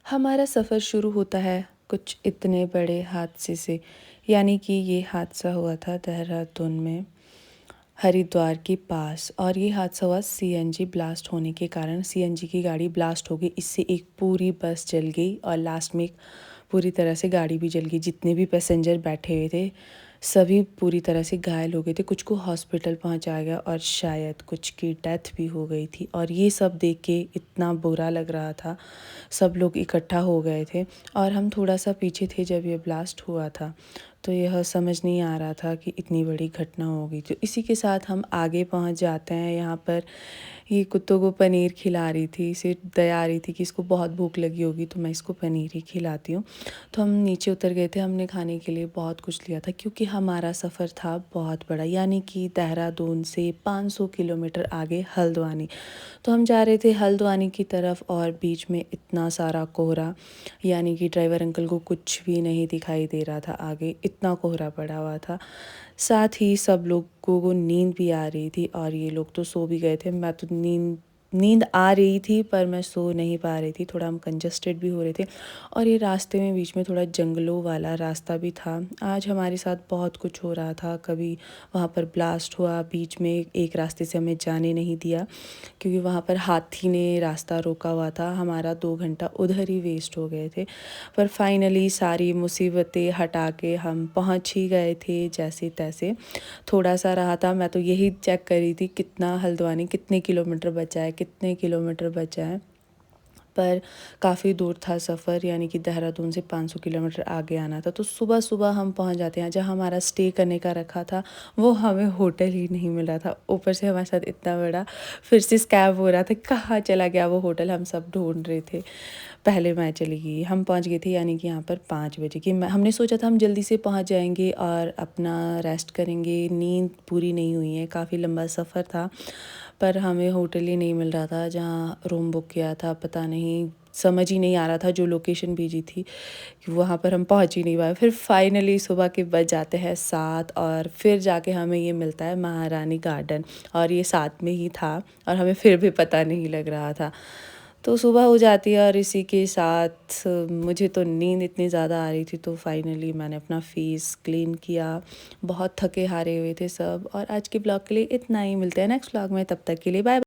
हमारा सफ़र शुरू होता है कुछ इतने बड़े हादसे से। यानी कि ये हादसा हुआ था देहरादून में, हरिद्वार के पास। और ये हादसा हुआ सीएनजी ब्लास्ट होने के कारण। सीएनजी की गाड़ी ब्लास्ट हो गई, इससे एक पूरी बस जल गई और लास्ट में एक पूरी तरह से गाड़ी भी जल गई। जितने भी पैसेंजर बैठे हुए थे सभी पूरी तरह से घायल हो गए थे। कुछ को हॉस्पिटल पहुंचाया गया और शायद कुछ की डेथ भी हो गई थी। और ये सब देख के इतना बुरा लग रहा था। सब लोग इकट्ठा हो गए थे और हम थोड़ा सा पीछे थे जब ये ब्लास्ट हुआ था। तो यह समझ नहीं आ रहा था कि इतनी बड़ी घटना हो गई। तो इसी के साथ हम आगे पहुंच जाते हैं। यहाँ पर ये कुत्तों को पनीर खिला रही थी, इसे दया आ रही थी कि इसको बहुत भूख लगी होगी तो मैं इसको पनीर ही खिलाती हूँ। तो हम नीचे उतर गए थे। हमने खाने के लिए बहुत कुछ लिया था क्योंकि हमारा सफ़र था बहुत बड़ा, यानी कि देहरादून से 500 किलोमीटर आगे हल्द्वानी। तो हम जा रहे थे हल्द्वानी की तरफ और बीच में इतना सारा कोहरा, यानी कि ड्राइवर अंकल को कुछ भी नहीं दिखाई दे रहा था। आगे इतना कोहरा पड़ा हुआ था। साथ ही सब लोगों को नींद भी आ रही थी और ये लोग तो सो भी गए थे। मैं तो नींद आ रही थी पर मैं सो नहीं पा रही थी। थोड़ा हम कंजस्टेड भी हो रहे थे और ये रास्ते में बीच में थोड़ा जंगलों वाला रास्ता भी था। आज हमारे साथ बहुत कुछ हो रहा था। कभी वहाँ पर ब्लास्ट हुआ, बीच में एक रास्ते से हमें जाने नहीं दिया क्योंकि वहाँ पर हाथी ने रास्ता रोका हुआ था। हमारा 2 घंटा उधर ही वेस्ट हो गए थे। पर फाइनली सारी मुसीबतें हटा के हम पहुँच ही गए थे जैसे तैसे। थोड़ा सा रहा था, मैं तो यही चेक कर रही थी कितना हल्द्वानी कितने किलोमीटर बचा है, कितने किलोमीटर बचा है। पर काफ़ी दूर था सफ़र, यानी कि देहरादून से 500 किलोमीटर आगे आना था। तो सुबह सुबह हम पहुंच जाते हैं। जहाँ हमारा स्टे करने का रखा था वो हमें होटल ही नहीं मिल रहा था। ऊपर से हमारे साथ इतना बड़ा फिर से स्कैम हो रहा था। कहाँ चला गया वो होटल, हम सब ढूंढ रहे थे। पहले मैं चली गई, हम पहुंच गए थे यानी कि यहाँ पर 5 बजे की। हमने सोचा था हम जल्दी से पहुंच जाएंगे और अपना रेस्ट करेंगे। नींद पूरी नहीं हुई है, काफ़ी लंबा सफ़र था पर हमें होटल ही नहीं मिल रहा था। जहाँ रूम बुक किया था पता नहीं, समझ ही नहीं आ रहा था। जो लोकेशन भेजी थी कि वहाँ पर हम पहुँच ही नहीं पाए। फिर फाइनली सुबह के बज जाते हैं 7 और फिर जाके हमें ये मिलता है महारानी गार्डन, और ये साथ में ही था और हमें फिर भी पता नहीं लग रहा था। तो सुबह हो जाती है और इसी के साथ मुझे तो नींद इतनी ज़्यादा आ रही थी। तो फाइनली मैंने अपना फेस क्लीन किया। बहुत थके हारे हुए थे सब। और आज के ब्लॉग के लिए इतना ही, मिलते हैं नेक्स्ट ब्लॉग में, तब तक के लिए बाय।